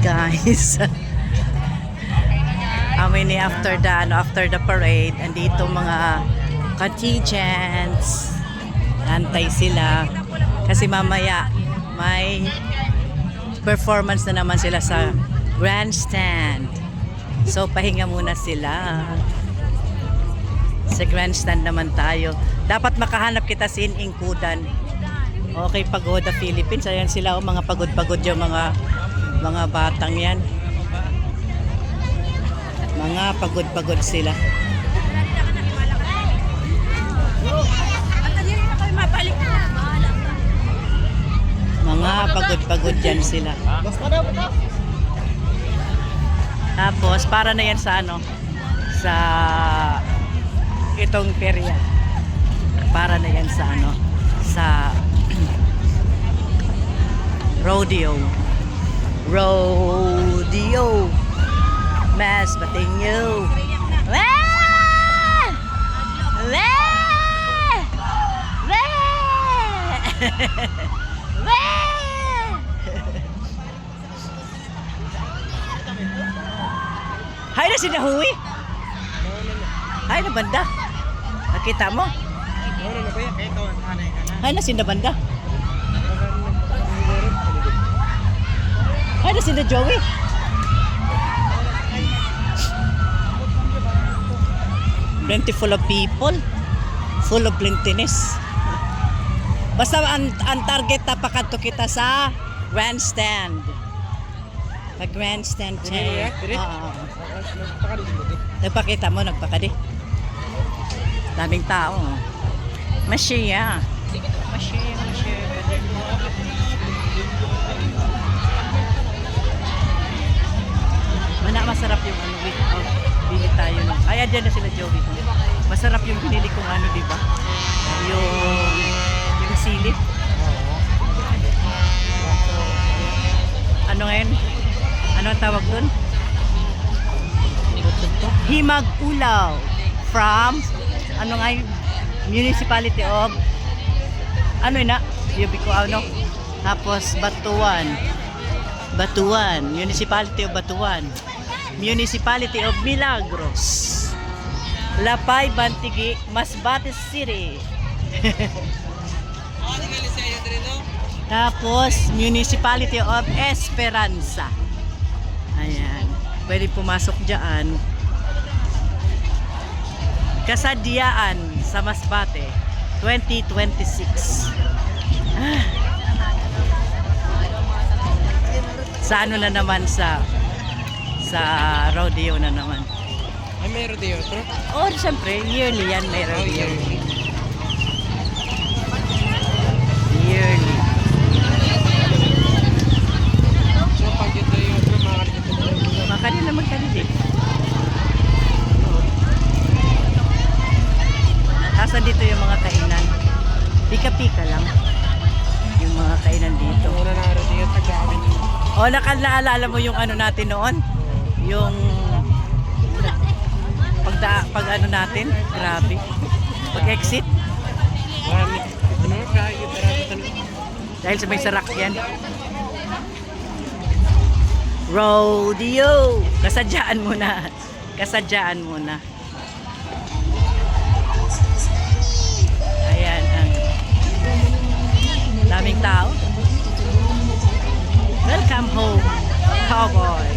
guys. Amin ni after the parade, andito mga contingents. Antay sila kasi mamaya may performance na naman sila sa grandstand. So pahinga muna sila. Sa grandstand naman tayo. Dapat makahanap kita sin Ingkudan. Okay, Pagoda Philippines. Ayan sila, oh, mga pagod-pagod yung mga batang yan. Mga pagod-pagod sila. Mga pagod-pagod yan sila. Tapos para na yan sa sa itong perya. Para na yan sa sa rodeo. Mas Batinyo. Hay na sinahuwi. Hay na banda. Nakita mo? Hay na sinda banda. Hay na sinda Joey. Plentiful of people. Full of plentiness. Basta ang target na pakanto kita sa grandstand. Grandstand chair. Nagpakita mo, nagpakadi. Daming tao. Mashiya. Masarap yung wait. Bili tayo ng. Ay, dyan na sila Joey. Masarap yung binili kong di ba? Yung silip. Ano ngayon? Ano ang tawag dun? Himag Ulaw from municipality of tapos Batuan, municipality of Milagros, Lapay, Bantigi, Masbate City. Tapos municipality of Esperanza. Ayan, pwede pumasok dyan. Kasadyaan sa Masbate 2026. Sa na naman sa rodeo na naman. Ay, may rodeo to? Oh, siyempre, yearly yan, may rodeo. Yearly. So, pag ito yung Makali naman kanil eh. Tapos dito yung mga kainan. Pika-pika lang. Yung mga kainan dito. Una na rodeo, tagawin yun. O, naalala mo yung natin noon? Yung pag natin? Grabe. Pag-exit? Marami. Marami Dahil sa may sarak yan. Rodeo! Kasadyaan muna. Ayan ang daming tao. Welcome home, cowboy.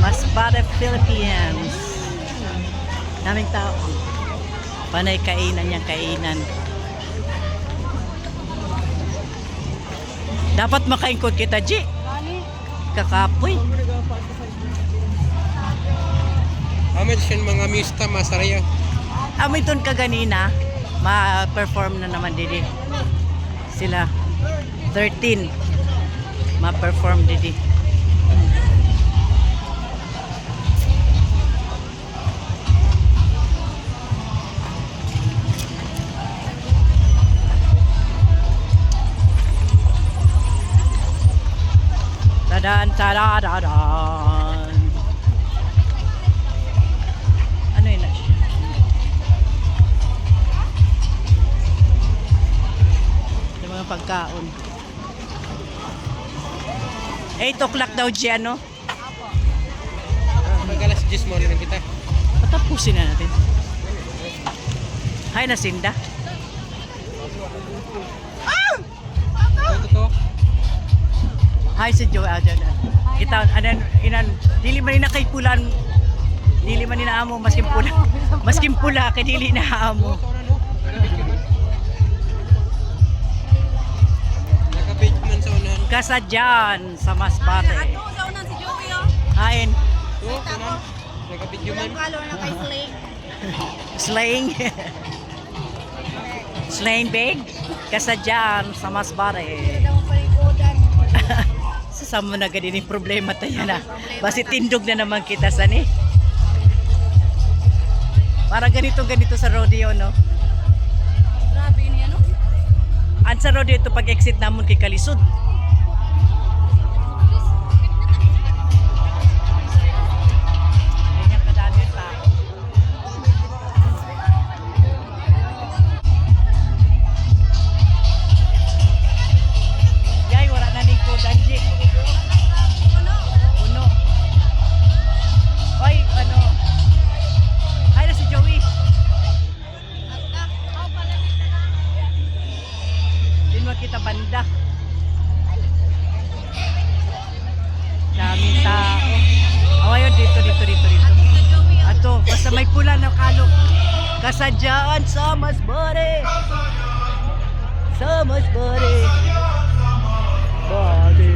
Masbate, Philippines. Daming tao. Panay kainan yung kainan. Dapat makaingkod kita, G. Kakapoy. Amin siya mga mista, masaraya. Amiton ka ganina, ma-perform na naman didi. Sila 13 ma-perform didi. Tadan. Ano yun? Yung mga pagkaon. 8 o'clock daw dyan, no? Mag-alas 10 mo rin kita. Patapusin na natin. Hay na Sinda. Ito to. Hi si Joe Aljan. Kita anan inan dili man na kay pulan. Dili man na amo maskin pula. Maskin pula kay dili na amo. Naka-page man sa unahan. Kasadyan sa Masbate. Ato, sa unang si Joey, oh. Hain Ito, unahan. Naka-video man. Walang color na kay Slay. slaying. Slaying big. Kasadyan sa Masbate. Daw ang palikodan. Sasama na ganyan yung problema tayo na. Basi tindog na naman kita sani. Para ganito sa rodeo, no? Grabe ini ano? An sa rodeo ito pag exit namon kay Kalisod. Ganyan kadami ang tao. Yay, wala na ning kodan, G. Puno. Oy, ano? Ay na si Joey. Din kita banda. Daming tao. Awayon dito. Ato, basta may pula na kalok. Kasadyaan sa Masbate. Sa Masbate. Bate.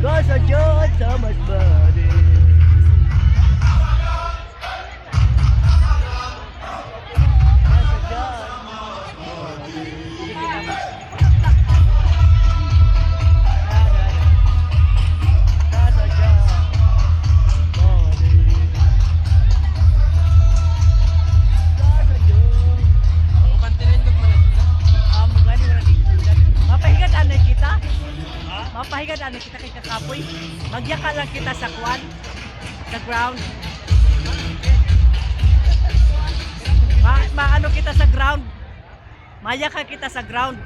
Kasadyaan sa Masbate. Mapahigan ano kita kay kakapoy. Magyaka lang kita sa kwan, sa ground. Maano kita sa ground. Mayaka kita sa ground.